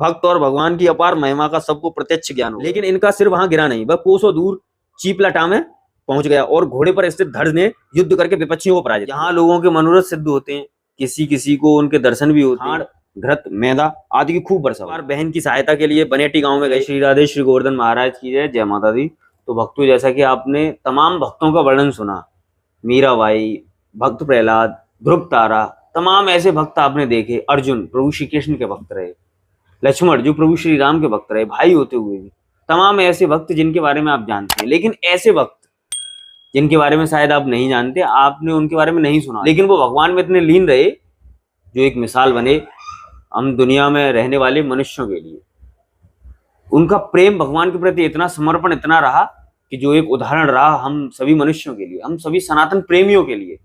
भक्त और भगवान की अपार महिमा का सबको प्रत्यक्ष ज्ञान हो। लेकिन इनका सिर वहां गिरा नहीं, वह कोसों दूर चीपलाटा में पहुंच गया और घोड़े पर स्थित धड़ ने युद्ध करके विपक्षियों को पराजित। यहाँ लोगों के मनोरथ सिद्ध होते हैं, किसी किसी को उनके दर्शन भी होते हैं। घृत, मैदा आदि की खूब वर्षा। बहन की सहायता के लिए बनेटी गांव में गए। श्री राधे श्री गोवर्धन महाराज की जय, जय माता दी। तो भक्तों, जैसा कि आपने तमाम भक्तों का वर्णन सुना, मीराबाई, भक्त प्रहलाद, ध्रुव तारा, तमाम ऐसे भक्त आपने देखे। अर्जुन प्रभु श्री कृष्ण के भक्त रहे, लक्ष्मण जो प्रभु श्री राम के भक्त रहे, भाई होते हुए भी तमाम ऐसे भक्त जिनके बारे में आप जानते हैं। लेकिन ऐसे भक्त जिनके बारे में शायद आप नहीं जानते, आपने उनके बारे में नहीं सुना, लेकिन वो भगवान में इतने लीन रहे जो एक मिसाल बने हम दुनिया में रहने वाले मनुष्यों के लिए। उनका प्रेम भगवान के प्रति इतना, समर्पण इतना रहा कि जो एक उदाहरण रहा हम सभी मनुष्यों के लिए, हम सभी सनातन प्रेमियों के लिए।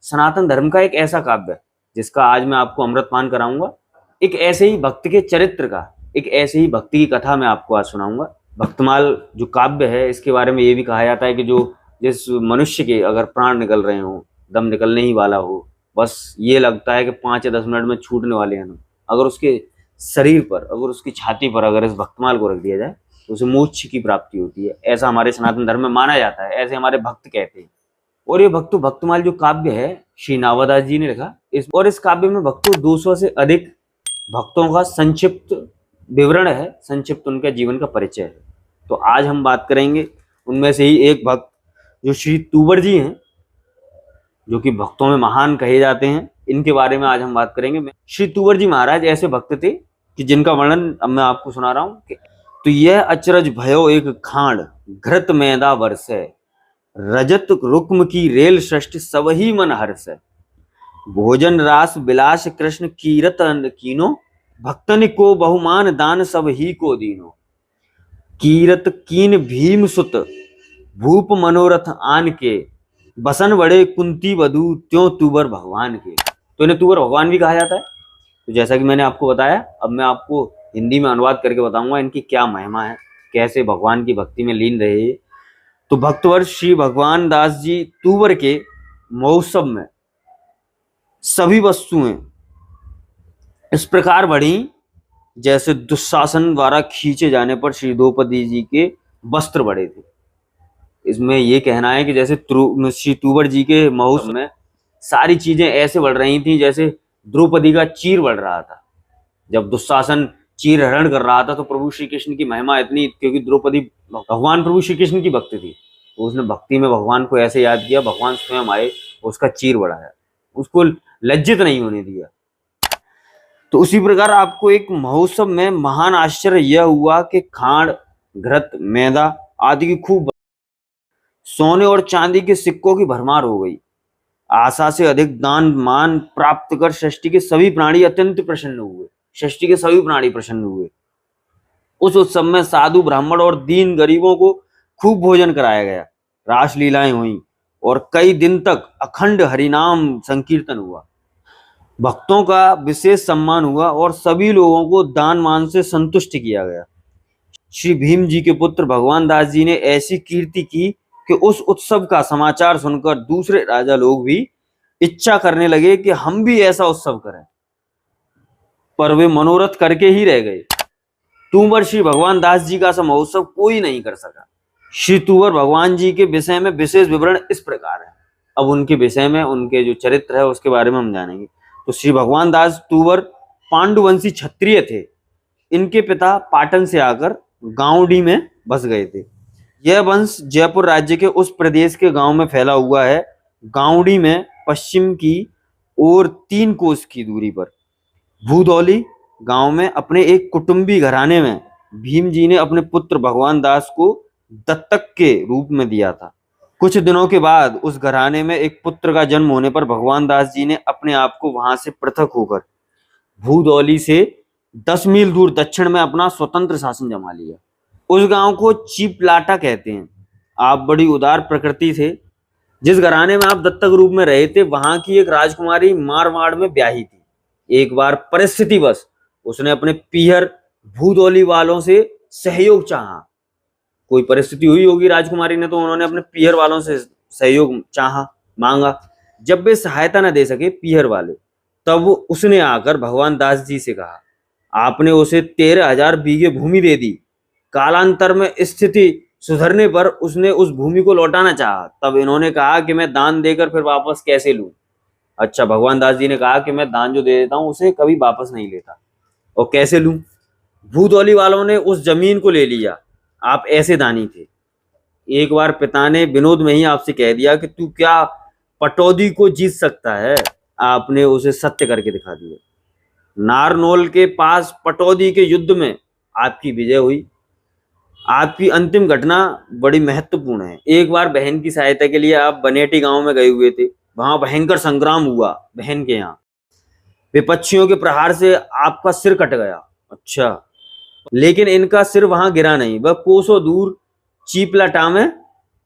सनातन धर्म का एक ऐसा काव्य जिसका आज मैं आपको अमृतपान कराऊंगा, एक ऐसे ही भक्त के चरित्र का, एक ऐसे ही भक्ति की कथा मैं आपको आज सुनाऊंगा। भक्तमाल जो काव्य है, इसके बारे में ये भी कहा जाता है कि जो जिस मनुष्य के अगर प्राण निकल रहे हो, दम निकलने ही वाला हो, बस ये लगता है कि 5 या 10 मिनट में छूटने वाले हैं, अगर उसके शरीर पर, अगर उसकी छाती पर अगर इस भक्तमाल को रख दिया जाए तो उसे मोक्ष की प्राप्ति होती है। ऐसा हमारे सनातन धर्म में माना जाता है, ऐसे हमारे भक्त कहते हैं। और ये भक्तमाल जो काव्य है, श्री नावादास जी ने लिखा। इस काव्य में भक्तों 200 से अधिक भक्तों का संक्षिप्त विवरण है, संक्षिप्त उनका जीवन का परिचय है। तो आज हम बात करेंगे उनमें से ही एक भक्त जो श्री तुवर जी हैं, जो कि भक्तों में महान कहे जाते हैं। इनके बारे में आज हम बात करेंगे। श्री तुवर जी महाराज ऐसे भक्त थे कि जिनका वर्णन अब मैं आपको सुना रहा हूं। तो यह अचरज भयो एक खांड, घृत मैदा वर्षै, रजत रुक्म की रेल सृष्टि सबही मन हर्ष। भोजन रास विलास कृष्ण कीरत कीनो, भक्तन को बहुमान दान सब ही को दीनो। कीरत कीन भीम सुत भूप मनोरथ आन के, बसन बड़े कुंती वधु त्यों तुवर भगवान के। तो इन्हें तुवर भगवान भी कहा जाता है। तो जैसा कि मैंने आपको बताया, अब मैं आपको हिंदी में अनुवाद करके बताऊंगा इनकी क्या महिमा है, कैसे भगवान की भक्ति में लीन रहे। तो भक्तवर श्री भगवान दास जी तुवर के महोत्सव में सभी वस्तुएं इस प्रकार बढ़ी जैसे दुशासन द्वारा खींचे जाने पर श्री द्रौपदी जी के वस्त्र बढ़े थे। इसमें यह कहना है कि जैसे श्री तुवर जी के महोत्सव में सारी चीजें ऐसे बढ़ रही थी जैसे द्रौपदी का चीर बढ़ रहा था। जब दुशासन चीर हरण कर रहा था तो प्रभु श्री कृष्ण की महिमा इतनी, क्योंकि द्रौपदी भगवान प्रभु श्री कृष्ण की भक्त थी, तो उसने भक्ति में भगवान को ऐसे याद किया, भगवान स्वयं आए, उसका चीर बढ़ाया, उसको लज्जित नहीं होने दिया। तो उसी प्रकार आपको एक महोत्सव में महान आश्चर्य यह हुआ कि खांड, घृत, मैदा आदि की खूब सोने और चांदी के सिक्कों की भरमार हो गई। आशा से अधिक दान मान प्राप्त कर सृष्टि के सभी प्राणी अत्यंत प्रसन्न हुए। सृष्टि के सभी प्राणी प्रसन्न हुए। उस उत्सव में साधु ब्राह्मण और दीन गरीबों को खूब भोजन कराया गया, रास लीलाएं हुई और कई दिन तक अखंड हरिनाम संकीर्तन हुआ। भक्तों का विशेष सम्मान हुआ और सभी लोगों को दान मान से संतुष्ट किया गया। श्री भीम जी के पुत्र भगवान दास जी ने ऐसी कीर्ति की कि उस उत्सव का समाचार सुनकर दूसरे राजा लोग भी इच्छा करने लगे कि हम भी ऐसा उत्सव करें, पर वे मनोरथ करके ही रह गए। तुवर श्री भगवान दास जी का महोत्सव कोई नहीं कर सका। श्री तुवर भगवान जी के विषय में विशेष विवरण इस प्रकार है। अब उनके विषय में, उनके जो चरित्र है उसके बारे में हम जानेंगे। तो श्री भगवान दास तुवर पांडुवंशी क्षत्रिय थे। इनके पिता पाटन से आकर गांवडी में बस गए थे। यह वंश जयपुर राज्य के उस प्रदेश के गांव में फैला हुआ है। गांवडी में पश्चिम की ओर 3 कोस की दूरी पर भूदौली गांव में अपने एक कुटुंबी घराने में भीम जी ने अपने पुत्र भगवान दास को दत्तक के रूप में दिया था। कुछ दिनों के बाद उस घराने में एक पुत्र का जन्म होने पर भगवान दास जी ने अपने आप को वहां से पृथक होकर भूदौली से 10 मील दूर दक्षिण में अपना स्वतंत्र शासन जमा लिया। उस गांव को चीपलाटा कहते हैं। आप बड़ी उदार प्रकृति थे। जिस घराने में आप दत्तक रूप में रहे थे, वहां की एक राजकुमारी मारवाड़ में ब्याही थी। एक बार परिस्थितिवश उसने अपने पीहर भूदौली वालों से सहयोग चाहा। कोई परिस्थिति हुई होगी राजकुमारी ने, तो उन्होंने अपने पीहर वालों से सहयोग चाहा, मांगा। जब वे सहायता न दे सके पीहर वाले, तब उसने आकर भगवान दास जी से कहा, आपने उसे 13,000 बीघे भूमि दे दी। कालांतर में स्थिति सुधरने पर उसने उस भूमि को लौटाना चाहा। तब इन्होंने कहा कि मैं दान देकर फिर वापस कैसे लूं। अच्छा, भगवान दास जी ने कहा कि मैं दान जो दे देता हूं उसे कभी वापस नहीं लेता, और कैसे लूं। भूतौली वालों ने उस जमीन को ले लिया। आप ऐसे दानी थे। एक बार पिता ने विनोद में ही आपसे कह दिया कि तू क्या पटौदी को जीत सकता है। आपने उसे सत्य करके दिखा दिया। नारनौल के पास पटौदी के युद्ध में आपकी विजय हुई। आपकी अंतिम घटना बड़ी महत्वपूर्ण है। एक बार बहन की सहायता के लिए आप बनेटी गांव में गए हुए थे। वहां भयंकर संग्राम हुआ बहन के यहाँ। विपक्षियों के प्रहार से आपका सिर कट गया। अच्छा, लेकिन इनका सिर वहां गिरा नहीं, वह कोसों दूर चीपलाटा में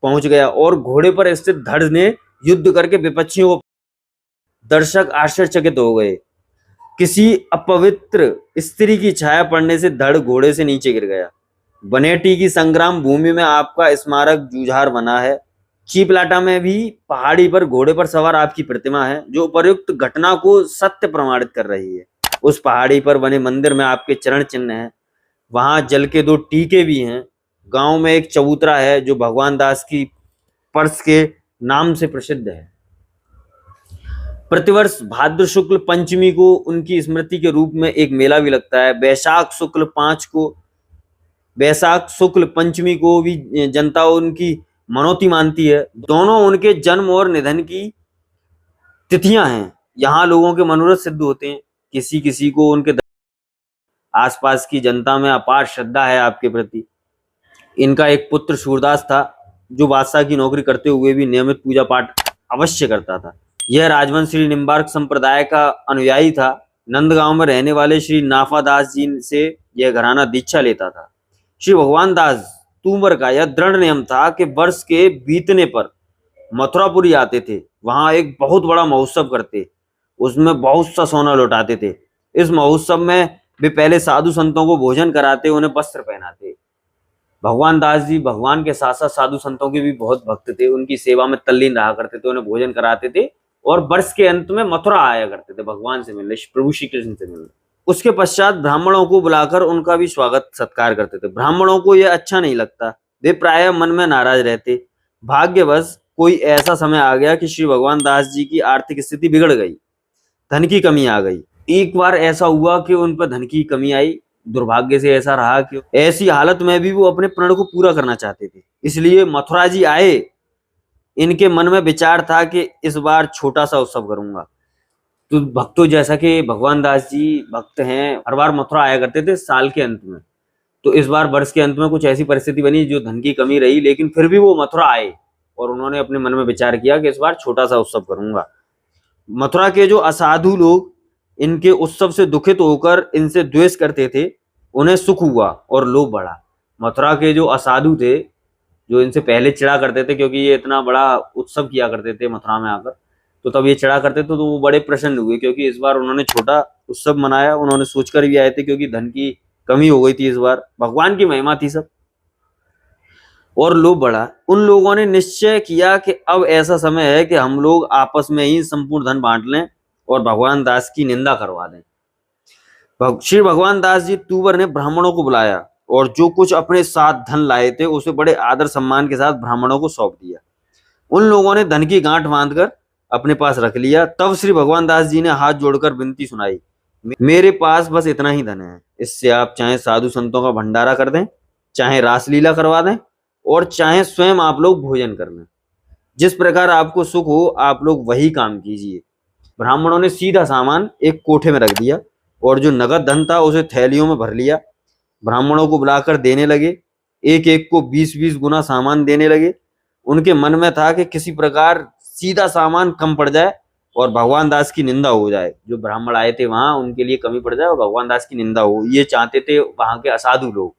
पहुंच गया और घोड़े पर स्थित धड़ ने युद्ध करके विपक्षियों को। दर्शक आश्चर्यचकित हो गए। किसी अपवित्र स्त्री की छाया पड़ने से धड़ घोड़े से नीचे गिर गया। बनेटी की संग्राम भूमि में आपका स्मारक जूझार बना है। चीपलाटा में भी पहाड़ी पर घोड़े पर सवार आपकी प्रतिमा है, जो उपर्युक्त घटना को सत्य प्रमाणित कर रही है। उस पहाड़ी पर बने मंदिर में आपके चरण चिन्ह हैं। वहां जल के 2 टीके भी हैं। गांव में एक चबूतरा है जो भगवान दास की पर्स के नाम से प्रसिद्ध है। प्रतिवर्ष भाद्र शुक्ल पंचमी को उनकी स्मृति के रूप में एक मेला भी लगता है। वैशाख शुक्ल पंचमी को भी जनता उनकी मनौती मानती है। दोनों उनके जन्म और निधन की तिथियां हैं। यहाँ लोगों के मनोरथ सिद्ध होते हैं। किसी किसी को उनके आसपास की जनता में अपार श्रद्धा है आपके प्रति। इनका एक पुत्र सूरदास था, जो बादशाह की नौकरी करते हुए भी नियमित पूजा पाठ अवश्य करता था। यह राजवंश श्री निम्बार्क संप्रदाय का अनुयायी था। नंदगांव में रहने वाले श्री नाफा दास जी से यह घराना दीक्षा लेता था। श्री भगवान दास तूमर का यह दृढ़ नियम था कि वर्ष के बीतने पर मथुरापुरी आते थे। वहां एक बहुत बड़ा महोत्सव करते, उसमें बहुत सा सोना लौटाते थे। इस महोत्सव में वे पहले साधु संतों को भोजन कराते, उन्हें वस्त्र पहनाते। भगवान दास जी भगवान के साथ साथ साधु संतों के भी बहुत भक्त थे। उनकी सेवा में तल्लीन रहा करते थे, उन्हें भोजन कराते थे और वर्ष के अंत में मथुरा आया करते थे भगवान से मिलने, प्रभु श्री कृष्ण से मिलने। उसके पश्चात ब्राह्मणों को बुलाकर उनका भी स्वागत सत्कार करते थे। ब्राह्मणों को यह अच्छा नहीं लगता, वे प्रायः मन में नाराज रहते। भाग्यवश कोई ऐसा समय आ गया कि श्री भगवान दास जी की आर्थिक स्थिति बिगड़ गई, धन की कमी आ गई। एक बार ऐसा हुआ कि उन पर धन की कमी आई। दुर्भाग्य से ऐसा रहा कि ऐसी हालत में भी वो अपने प्रण को पूरा करना चाहते थे, इसलिए मथुरा जी आए। इनके मन में विचार था कि इस बार छोटा सा उत्सव करूंगा। तो भक्तों, जैसा कि भगवान दास जी भक्त हैं, हर बार मथुरा आया करते थे साल के अंत में। तो इस बार वर्ष के अंत में कुछ ऐसी परिस्थिति बनी जो धन की कमी रही, लेकिन फिर भी वो मथुरा आए और उन्होंने अपने मन में विचार किया कि इस बार छोटा सा उत्सव करूंगा। मथुरा के जो असाधु लोग इनके उत्सव से दुखित होकर इनसे द्वेष करते थे, उन्हें सुख हुआ और लोभ बढ़ा। मथुरा के जो असाधु थे, जो इनसे पहले चिढ़ा करते थे, क्योंकि ये इतना बड़ा उत्सव किया करते थे मथुरा में आकर, तो तब ये चिढ़ा करते थे, तो वो बड़े प्रसन्न हुए क्योंकि इस बार उन्होंने छोटा उत्सव मनाया। उन्होंने सोचकर भी आए थे, क्योंकि धन की कमी हो गई थी इस बार, भगवान की महिमा थी सब, और लोभ बढ़ा। उन लोगों ने निश्चय किया कि अब ऐसा समय है कि हम लोग आपस में ही संपूर्ण धन बांट लें और भगवान दास की निंदा करवा दें। श्री भगवान दास जी तूवर ने ब्राह्मणों को बुलाया और जो कुछ अपने साथ धन लाए थे उसे बड़े आदर सम्मान के साथ ब्राह्मणों को सौंप दिया। उन लोगों ने धन की गांठ बांधकर अपने पास रख लिया। तब श्री भगवान दास जी ने हाथ जोड़कर विनती सुनाई, मेरे पास बस इतना ही धन है, इससे आप चाहे साधु संतों का भंडारा कर दें, चाहे रासलीला करवा दें, और चाहे स्वयं आप लोग भोजन कर लें। जिस प्रकार आपको सुख हो आप लोग वही काम कीजिए। ब्राह्मणों ने सीधा सामान एक कोठे में रख दिया और जो नगद धन था उसे थैलियों में भर लिया। ब्राह्मणों को बुलाकर देने लगे, एक एक को 20-20 गुना सामान देने लगे। उनके मन में था कि किसी प्रकार सीधा सामान कम पड़ जाए और भगवान दास की निंदा हो जाए। जो ब्राह्मण आए थे वहां, उनके लिए कमी पड़ जाए और भगवान दास की निंदा हो, ये चाहते थे वहां के असाधु लोग।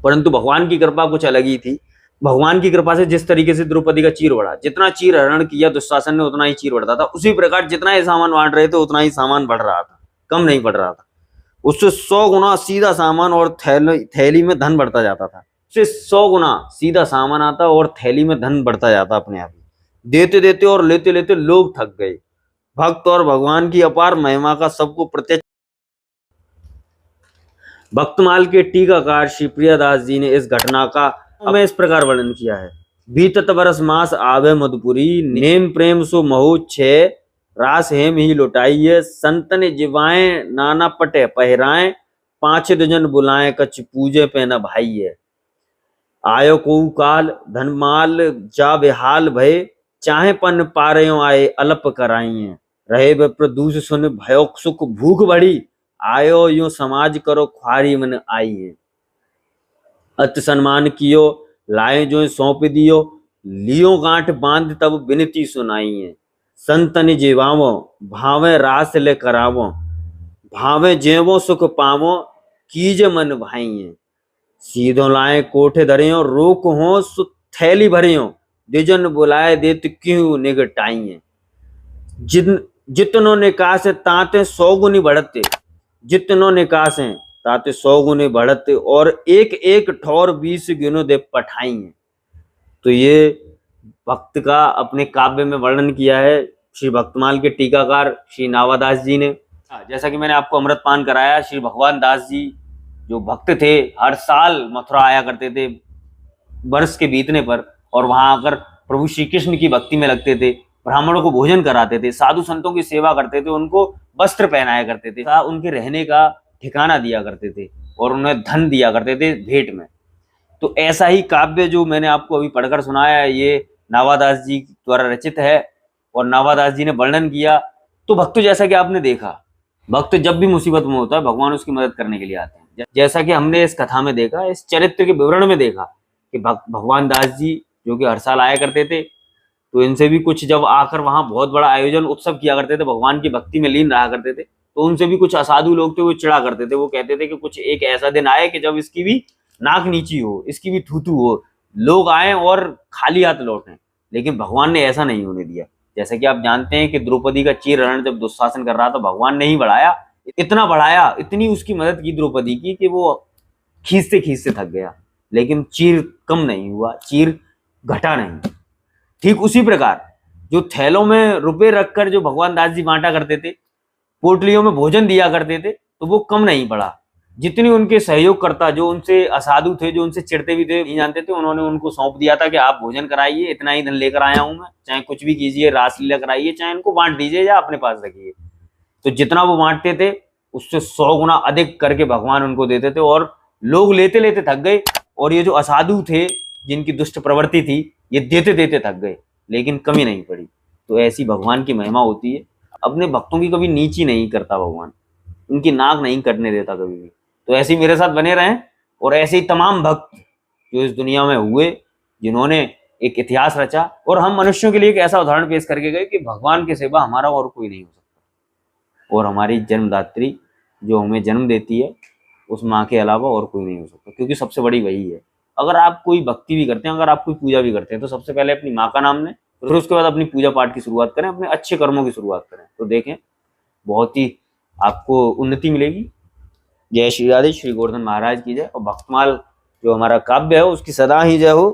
परंतु भगवान की कृपा कुछ अलग ही थी। भगवान की कृपा से जिस तरीके से द्रौपदी का चीर बढ़ा, जितना चीर हरण किया दुशासन ने उतना ही चीर बढ़ता था, उसी प्रकार जितना ही सामान बांट रहे थे उतना ही सामान बढ़ रहा था, कम नहीं बढ़ रहा था। उससे 100 गुना सीधा सामान और थैली में धन बढ़ता जाता था। उससे 100 गुना सीधा सामान आता और थैली में धन बढ़ता जाता अपने आप ही। देते देते और लेते लेते लोग थक गए। भक्त और भगवान की अपार महिमा का सबको प्रत्यक्ष भक्तमाल के टीकाकार श्री प्रियदास जी ने इस घटना का हमें इस प्रकार वर्णन किया है। बीतत बरस मास आवे मधुपुरी, नेम प्रेम सो महु छे, रास हेम ही लुटाइए, संतन जिवाएं नाना पटे पहराएं, पांच दुजन बुलाएं कछ पूजे पे न भाई। आयो को काल धनमाल जा बेहाल भय, चाहे पन पारयो आए अल्प कराइए, रहे प्रदूष सुन भयो सुख भूख बढ़ी, आयो यूं समाज करो ख्वारी मन आई। अत सन्मान कियो लाए जो सौंप दियो, लियो गांठ बांध तब बिनती सुनाई। संतन जीवावो भावे रास ले करावो, भावे जेवो सुख पावो, कीज मन भाई। सीधो लाए कोठे धरियो, रोक हो सु थैली भरियो, दिजन बुलाए देत क्यों निगटाइए। जितनों निकासे ताते 100 गुनी बढ़ते, जितनों निकासे ताते 100 गुनी बढ़ते, और एक एक ठौर 20 गिनो दे पठाइए। तो ये भक्त का अपने काव्य में वर्णन किया है श्री भक्तमाल के टीकाकार श्री नावादास जी ने। जैसा कि मैंने आपको अमृतपान कराया, श्री भगवान दास जी जो भक्त थे, हर साल मथुरा आया करते थे वर्ष के बीतने पर, और वहां आकर प्रभु श्री कृष्ण की भक्ति में लगते थे, ब्राह्मणों को भोजन कराते थे, साधु संतों की सेवा करते थे, उनको वस्त्र पहनाया करते थे, उनके रहने का ठिकाना दिया करते थे, और उन्हें धन दिया करते थे भेंट में। तो ऐसा ही काव्य जो मैंने आपको अभी पढ़कर सुनाया, ये नावादास जी द्वारा रचित है, और नावादास जी ने वर्णन किया। तो भक्त जैसा कि आपने देखा, भक्त जब भी मुसीबत में होता है भगवान उसकी मदद करने के लिए आते हैं। जैसा कि हमने इस कथा में देखा, इस चरित्र के विवरण में देखा कि भगवान दास जी जो कि हर साल आया करते थे, तो इनसे भी कुछ जब आकर वहां बहुत बड़ा आयोजन उत्सव किया करते थे, भगवान की भक्ति में लीन रहा करते थे, तो उनसे भी कुछ असाधु लोग थे वो चिढ़ा करते थे। वो कहते थे कि कुछ एक ऐसा दिन आए कि जब इसकी भी नाक नीची हो, इसकी भी थूथू हो, लोग आए और खाली हाथ लौटें। लेकिन भगवान ने ऐसा नहीं होने दिया। जैसे कि आप जानते हैं कि द्रौपदी का चीरहरण जब दुशासन कर रहा था, भगवान ने ही बढ़ाया, इतना बढ़ाया, इतनी उसकी मदद की द्रौपदी की कि वो खींचते थक गया, लेकिन चीर कम नहीं हुआ, चीर घटा नहीं। ठीक उसी प्रकार जो थैलों में रुपए रखकर जो भगवान दास जी बांटा करते थे, पोटलियों में भोजन दिया करते थे, तो वो कम नहीं पड़ा। जितनी उनके सहयोगकर्ता जो उनसे असाधु थे, जो उनसे चिढ़ते भी थे, नहीं जानते थे, उन्होंने उनको सौंप दिया था कि आप भोजन कराइए, इतना ही धन लेकर आया हूं मैं, चाहे कुछ भी कीजिए, रासलीला कराइए, चाहे इनको बांट दीजिए या अपने पास रखिए। तो जितना वो बांटते थे उससे 100 गुना अधिक करके भगवान उनको देते थे, और लोग लेते लेते थक गए, और ये जो असाधु थे जिनकी दुष्ट प्रवृत्ति थी, ये देते देते थक गए, लेकिन कमी नहीं पड़ी। तो ऐसी भगवान की महिमा होती है। अपने भक्तों की कभी नीची नहीं करता भगवान, उनकी नाक नहीं कटने देता कभी भी। तो ऐसे ही मेरे साथ बने रहें, और ऐसे ही तमाम भक्त जो इस दुनिया में हुए, जिन्होंने एक इतिहास रचा, और हम मनुष्यों के लिए एक ऐसा उदाहरण पेश करके गए कि भगवान के सिवा हमारा और कोई नहीं हो सकता, और हमारी जन्मदात्री जो हमें जन्म देती है, उस माँ के अलावा और कोई नहीं हो सकता, क्योंकि सबसे बड़ी वही है। अगर आप कोई भक्ति भी करते हैं, अगर आप कोई पूजा भी करते हैं, तो सबसे पहले अपनी माँ का नाम लें, फिर उसके बाद अपनी पूजा पाठ की शुरुआत करें, अपने अच्छे कर्मों की शुरुआत करें, तो देखें बहुत ही आपको उन्नति मिलेगी। जय श्री राधे, श्री गोवर्धन महाराज की जय। और भक्तमाल जो हमारा काव्य है उसकी सदा ही जय हो।